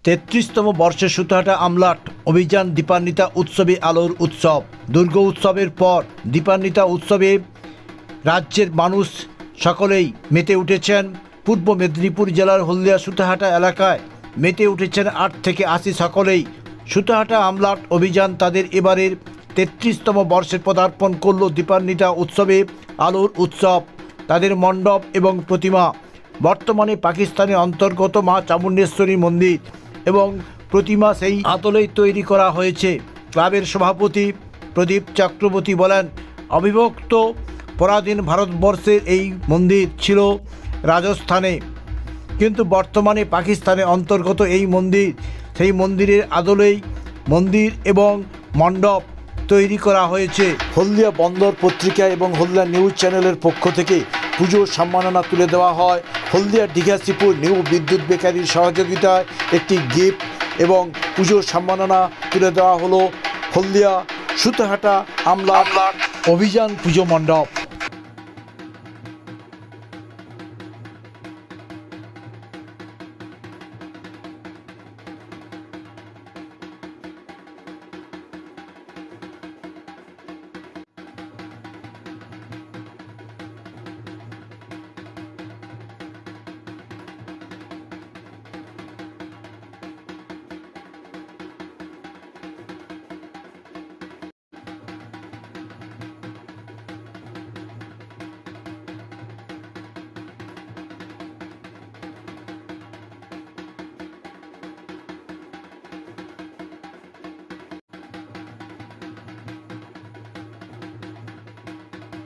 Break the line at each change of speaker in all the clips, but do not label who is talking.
তেত্রিশতম বর্ষে সুতাহাটা আমলাট অভিযান দীপান্বিতা উৎসবে আলোর উৎসব। দুর্গা উৎসবের পর দীপান্বিতা উৎসবে রাজ্যের মানুষ সকলেই মেতে উঠেছেন। পূর্ব মেদিনীপুর জেলার হলদিয়া সুতাহাটা এলাকায় মেতে উঠেছেন 8 থেকে 80 সকলেই। সুতাহাটা আমলাট অভিযান তাদের এবারের 33তম বর্ষে পদার্পণ করল দীপান্বিতা উৎসবে আলোর উৎসব। তাদের মণ্ডপ এবং প্রতিমা বর্তমানে পাকিস্তানের অন্তর্গত মা চামুণ্ডেশ্বরী মন্দির এবং প্রতিমা সেই আদলেই তৈরি করা হয়েছে। ক্লাবের সভাপতি প্রদীপ চক্রবর্তী বলেন, অবিভক্ত পরাধীন ভারতবর্ষের এই মন্দির ছিল রাজস্থানে, কিন্তু বর্তমানে পাকিস্তানের অন্তর্গত এই মন্দির, সেই মন্দিরের আদলেই মন্দির এবং মণ্ডপ তৈরি করা হয়েছে। হলদিয়া বন্দর পত্রিকা এবং হলদিয়া নিউজ চ্যানেলের পক্ষ থেকে পুজোর সম্মাননা তুলে দেওয়া হয়। হলদিয়া ডিঘাসিপুর নিউ বিদ্যুৎ বেকারির সহযোগিতায় একটি গিফট এবং পুজোর সম্মাননা তুলে দেওয়া হলো হলদিয়া সুতাহাটা আমলাট অভিযান পুজো মণ্ডপ।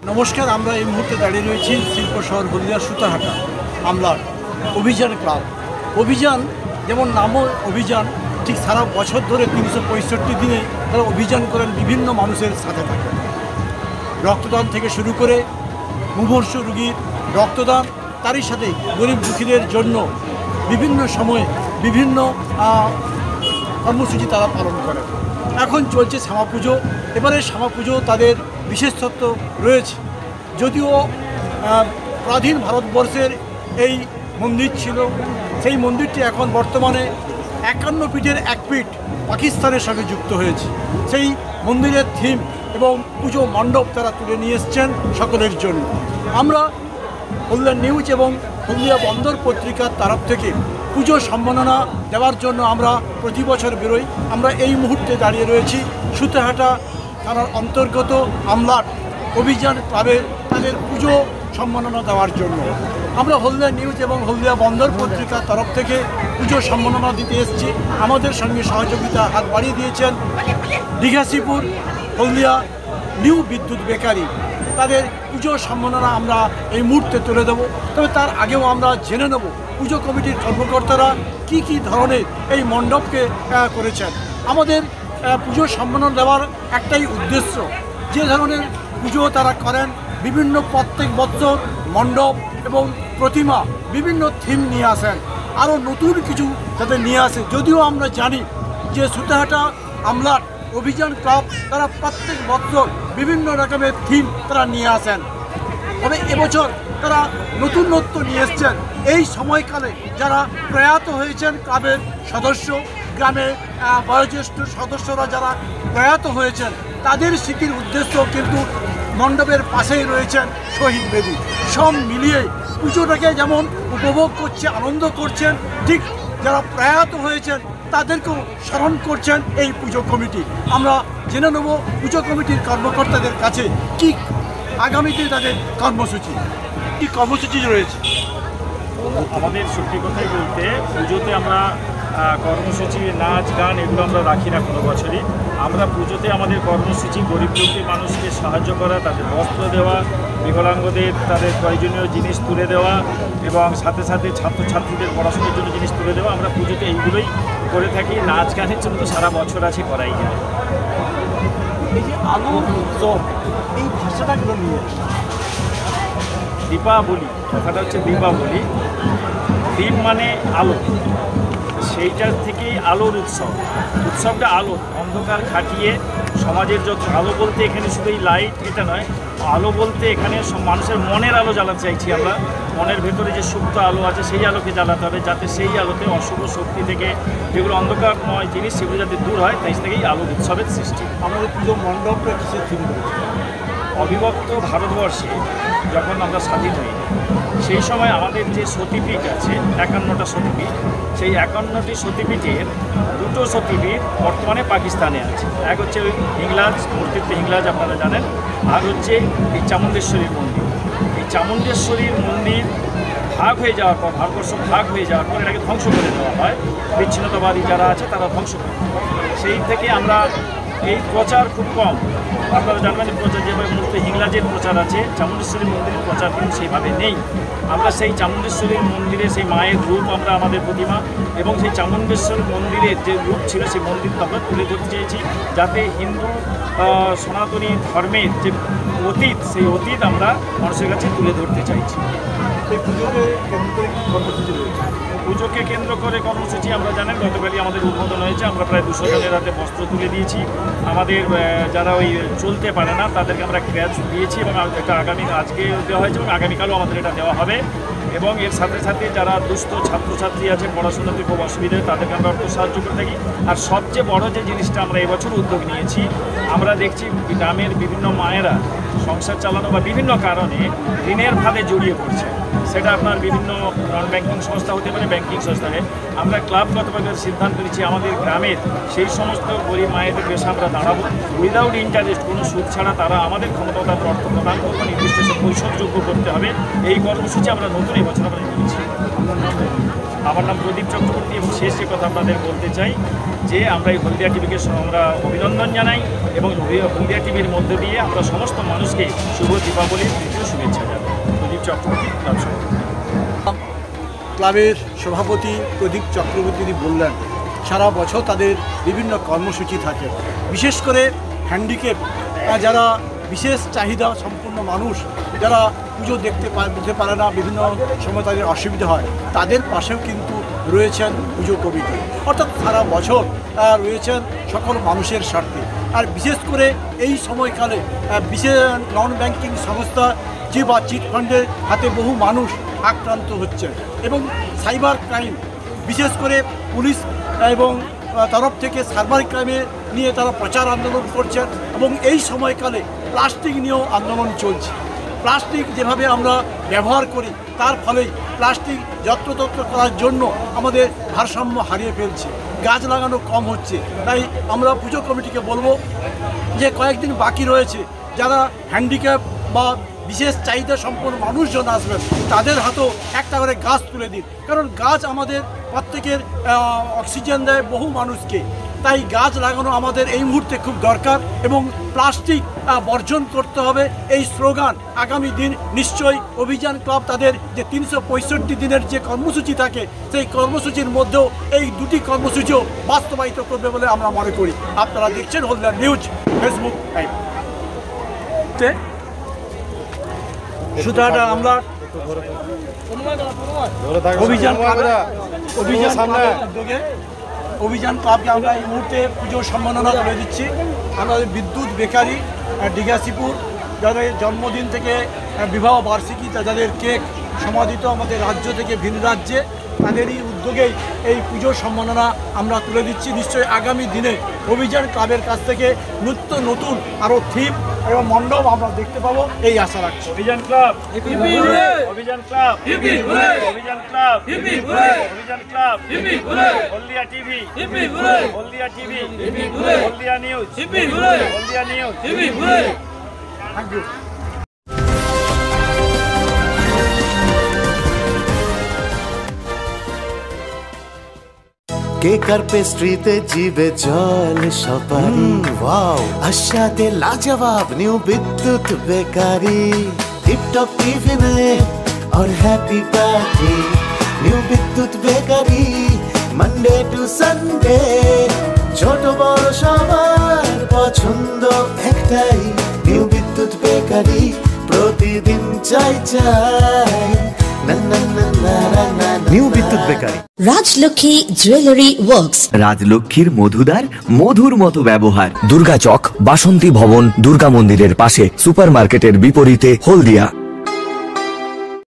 নমস্কার, আমরা এই মুহূর্তে দাঁড়িয়ে রয়েছি শিল্প শহর হলদিয়া সুতাহাটা আমলাট অভিযান ক্লাব। অভিযান যেমন নামও অভিযান, ঠিক সারা বছর ধরে 365 দিনে তারা অভিযান করেন, বিভিন্ন মানুষের সাথে থাকে। রক্তদান থেকে শুরু করে মুমূর্ষ রোগীর রক্তদান, তারই সাথে গরিব দুঃখীদের জন্য বিভিন্ন সময়ে বিভিন্ন কর্মসূচি তারা পালন করে। এখন চলছে শ্যামা পুজো। এবারে শ্যামা পুজো তাদের বিশেষত্ব রয়েছে। যদিও স্বাধীন ভারতবর্ষের এই মন্দির ছিল, সেই মন্দিরটি এখন বর্তমানে 51 পীঠের 1 পীঠ পাকিস্তানের সঙ্গে যুক্ত হয়েছে। সেই মন্দিরের থিম এবং পুজো মণ্ডপ তারা তুলে নিয়ে এসছেন সকলের জন্য। আমরা হলদিয়া নিউজ এবং হলদিয়া বন্দর পত্রিকার তরফ থেকে পুজো সম্মাননা দেওয়ার জন্য আমরা প্রতি বছর বেরোই। আমরা এই মুহূর্তে দাঁড়িয়ে রয়েছি সুতাহাটা থানার অন্তর্গত আমলাট অভিযান ক্লাবে তাদের পুজো সম্মাননা দেওয়ার জন্য। আমরা হলদিয়া নিউজ এবং হলদিয়া বন্দর পত্রিকার তরফ থেকে পুজো সম্মাননা দিতে এসেছি। আমাদের সঙ্গে সহযোগিতা হাত বাড়িয়ে দিয়েছেন ডিঘাসিপুর হলদিয়া নিউ বিদ্যুৎ বেকারি। তাদের পুজো সম্মাননা আমরা এই মুহূর্তে তুলে দেব। তবে তার আগেও আমরা জেনে নেব পুজো কমিটির কর্মকর্তারা কি কি ধরনের এই মণ্ডপকে করেছেন। আমাদের পুজো সম্মাননা দেওয়ার একটাই উদ্দেশ্য, যে ধরনের পুজো তারা করেন বিভিন্ন প্রত্যেক বছর মণ্ডপ এবং প্রতিমা বিভিন্ন থিম নিয়ে আসেন, আরও নতুন কিছু যাতে নিয়ে আসে। যদিও আমরা জানি যে সুতাহাটা আমলাট অভিযান ক্লাব তারা প্রত্যেক বছর বিভিন্ন রকমের থিম তারা নিয়ে আসেন, তবে এবছর তারা নতুনত্ব নিয়ে এসছেন। এই সময়কালে যারা প্রয়াত হয়েছেন ক্লাবের সদস্য, গ্রামের বয়োজ্যেষ্ঠ সদস্যরা যারা প্রয়াত হয়েছেন, তাদের স্মৃতির উদ্দেশ্য কিন্তু মণ্ডপের পাশেই রয়েছেন শহীদ বেদি। সব মিলিয়ে পুজোটাকে যেমন উপভোগ করছে, আনন্দ করছেন, ঠিক যারা প্রয়াত হয়েছেন তাদেরকেও স্মরণ করছেন এই পুজো কমিটি। আমরা জেনে নেব পুজো কমিটির কর্মকর্তাদের কাছে কি আগামীতে তাদের কর্মসূচি, কি কর্মসূচি রয়েছে।
আমাদের সত্যি কথাই বলতে পুজোতে আমরা কর্মসূচি, নাচ গান এগুলো আমরা রাখি না কোনো বছরই। আমরা পুজোতে আমাদের কর্মসূচি গরিব দুঃখী মানুষকে সাহায্য করা, তাদের বস্ত্র দেওয়া, বিকলাঙ্গদের তাদের প্রয়োজনীয় জিনিস তুলে দেওয়া এবং সাথে সাথে ছাত্রছাত্রীদের পড়াশোনার জন্য জিনিস তুলে দেওয়া। আমরা পুজোতে এইগুলোই করে থাকি। নাচ গানের জন্য তো সারা বছর আছে, করাই যায়।
এই যে আলোর উৎসব, এই ভাষাটাগুলো নিয়ে
দীপাবলি, কথাটা হচ্ছে দীপাবলি। দীপ মানে আলো, সেইটার থেকেই আলোর উৎসব। উৎসবটা আলো, অন্ধকার কাটিয়ে সমাজের যত আলো বলতে এখানে শুধু এই লাইট এটা নয়, আলো বলতে এখানে মানুষের মনের আলো জ্বালাতে চাইছি আমরা। মনের ভেতরে যে সুপ্ত আলো আছে সেই আলোকে জ্বালাতে হবে, যাতে সেই আলোতে অশুভ শক্তি থেকে যেগুলো অন্ধকারময় জিনিস সেগুলো যাতে দূর হয়, তাই থেকেই আলো উৎসবের সৃষ্টি।
আমাদের পুজো মণ্ডপটা কিসের থিম রয়েছে?
অবিভক্ত ভারতবর্ষে যখন আমরা স্বাধীন হই সেই সময় আমাদের যে সতীপীঠ আছে 51টা সতীপীঠ, সেই 51টি সতীপীঠের 2টো সতীপীঠ বর্তমানে পাকিস্তানে আছে। এক হচ্ছে ওই হিংলাজ মূর্তিত্ব হিংলাজ আপনারা জানেন, আর হচ্ছে এই চামুণ্ডেশ্বরীর মন্দির। এই চামুণ্ডেশ্বরীর মন্দির ভাগ হয়ে যাওয়ার পর, ভারতবর্ষ ভাগ হয়ে যাওয়ার পর এটাকে ধ্বংস করে দেওয়া হয়, বিচ্ছিন্নতাবাদী যারা আছে তারা ধ্বংস করে। সেই থেকে আমরা এই প্রচার খুব কম, আপনারা জানবেন প্রচার যেভাবে মূর্তি হিংলাজের প্রচার আছে, চামুণ্ডেশ্বরী মন্দিরের প্রচার কিন্তু সেইভাবে নেই। আমরা সেই চামুণ্ডেশ্বরীর মন্দিরে সেই মায়ের রূপ আমরা আমাদের প্রতিমা এবং সেই চামুণ্ডেশ্বর মন্দিরের যে রূপ ছিল সেই মন্দিরকে আমরা তুলে ধরতে চেয়েছি, যাতে হিন্দু সনাতনী ধর্মের যে অতীত সেই অতীত আমরা মানুষের কাছে তুলে ধরতে চাইছি।
এই পুজোকে কেন্দ্র করে কী কর্মসূচি রয়েছে?
পুজোকে কেন্দ্র করে কর্মসূচি আমরা জানেন গতকালই আমাদের উদ্বোধন হয়েছে। আমরা প্রায় 200 জনের হাতে বস্ত্র তুলে দিয়েছি। আমাদের যারা ওই চলতে পারে না তাদেরকে আমরা ক্র্যাচ দিয়েছি এবং এটা আজকে দেওয়া হয়েছে এবং আগামীকালও আমাদের এটা দেওয়া হবে। এবং এর সাথে সাথে যারা দুস্থ ছাত্রছাত্রী আছে, পড়াশোনাতে খুব অসুবিধা, তাদেরকে আমরা অর্থ সাহায্য করে থাকি। আর সবচেয়ে বড় যে জিনিসটা আমরা এবছর উদ্যোগ নিয়েছি, আমরা দেখছি গ্রামের বিভিন্ন মায়েরা সংসার চালানো বা বিভিন্ন কারণে ঋণের ফাঁদে জড়িয়ে পড়ছে। সেটা আপনার বিভিন্ন নন ব্যাংকিং সংস্থা হতে পারে, ব্যাংকিং সংস্থায়। আমরা ক্লাবগতভাবে সিদ্ধান্ত নিচ্ছি আমাদের গ্রামের সেই সমস্ত গরিব মায়েদের বেশ আমরা দাঁড়াবো, উইদাউট ইন্টারেস্ট, কোনো সুদ ছাড়া তারা আমাদের ক্ষমতা তাদের অর্থ প্রদান করবো, নির্দিষ্ট সে পরিশোধযোগ্য করতে হবে। এই কর্মসূচি আমরা নতুন এই বছর আমরা নিয়েছি। আমার নাম প্রদীপ চক্রবর্তী এবং শেষ যে কথা আপনাদের বলতে চাই যে আমরা এই হলদিয়া টিভিকে আমরা অভিনন্দন জানাই এবং হলদিয়া টিভির মধ্য দিয়ে আমরা সমস্ত মানুষকে শুভ দীপাবলির তৃতীয় শুভেচ্ছা জানাই। প্রদীপ চক্রবর্তী, ক্লাব সভাপতি।
ক্লাবের সভাপতি প্রদীপ চক্রবর্তী বললেন সারা বছর তাদের বিভিন্ন কর্মসূচি থাকে, বিশেষ করে হ্যান্ডিক্যাপ যারা বিশেষ চাহিদা সম্পন্ন মানুষ, যারা পুজো দেখতে পারে না, বিভিন্ন সময় তাদের অসুবিধা হয়, তাদের পাশেও কিন্তু রয়েছেন পুজো কমিটি, অর্থাৎ সারা বছর রয়েছেন সকল মানুষের স্বার্থে। আর বিশেষ করে এই সময়কালে বিশেষ নন ব্যাংকিং সংস্থা যে বা চিটফান্ডের হাতে বহু মানুষ আক্রান্ত হচ্ছে এবং সাইবার ক্রাইম, বিশেষ করে পুলিশ এবং তরফ থেকে সাইবার ক্রাইমে নিয়ে তারা প্রচার আন্দোলন করছেন এবং এই সময়কালে প্লাস্টিক নিয়েও আন্দোলন চলছে। প্লাস্টিক যেভাবে আমরা ব্যবহার করি তার ফলেই প্লাস্টিক যত্রতত্র করার জন্য আমাদের ভারসাম্য হারিয়ে ফেলছে, গাছ লাগানো কম হচ্ছে। তাই আমরা পুজো কমিটিকে বলবো যে কয়েকদিন বাকি রয়েছে, যারা হ্যান্ডিক্যাপ বা বিশেষ চাহিদা সম্পন্ন মানুষজন আসবেন তাদের হাতেও একটা করে গাছ তুলে দিন, কারণ গাছ আমাদের প্রত্যেকের অক্সিজেন দেয় বহু মানুষকে। তাই গাছ লাগানো আমাদের এই মুহূর্তে খুব দরকার এবং প্লাস্টিক বর্জন করতে হবে এই স্লোগান আগামী দিন নিশ্চয়ই অভিযান ক্লাব তাদের যে 365 দিনের যে কর্মসূচি থাকে সেই কর্মসূচির মধ্যেও এই দুটি কর্মসূচিও বাস্তবায়িত করবে বলে আমরা মনে করি। আপনারা দেখছেন হলদিয়া নিউজ ফেসবুক লাইভ। সুতাহাটা আমরা অভিযান ক্লাবকে আমরা এই মুহূর্তে পুজোর সম্মাননা করে দিচ্ছি। আমাদের বিদ্যুৎ বেকারি ডিগাসিপুর, যাদের জন্মদিন থেকে বিবাহ বার্ষিকী, যাদের কেক সমাদিত আমাদের রাজ্য থেকে ভিন রাজ্যে, তাদেরই উদ্যোগেই এই পুজোর সম্মাননা আমরা তুলে দিচ্ছি। নিশ্চয়ই আগামী দিনে অভিযান ক্লাবের কাছ থেকে নতুন আরও থিম এবং মণ্ডপ আমরা দেখতে পাবো এই আশা রাখছি।
অভিযান club, Abhijan club, Abhijan club, Abhijan club, Haldia TV, Haldia TV, Haldia news, Haldia news.
Thank you.
Cake আর পেস্ট্রিতে জিবে জল সপারি, ওয়াও আশাতে লাজবাব নিউ বিদ্যুৎ বেকারি, টিপটপ টিফিনে और happy party new Bidyut bakery, Monday to Sunday ছোট বড় সবার পছন্দ একটাই, নিউ বিদ্যুৎ বেকারি প্রতিদিন চাই চাই, না না না না না না। New Bidyut bakery.
Rajlakshmi jewellery works,
রাজলক্ষ্মীর মধুদার মধুর মতো ব্যবহার।
দুর্গা চক, বাসন্তী ভবন, দুর্গা মন্দিরের পাশে, সুপারমার্কেটের বিপরীতে, হলদিয়া।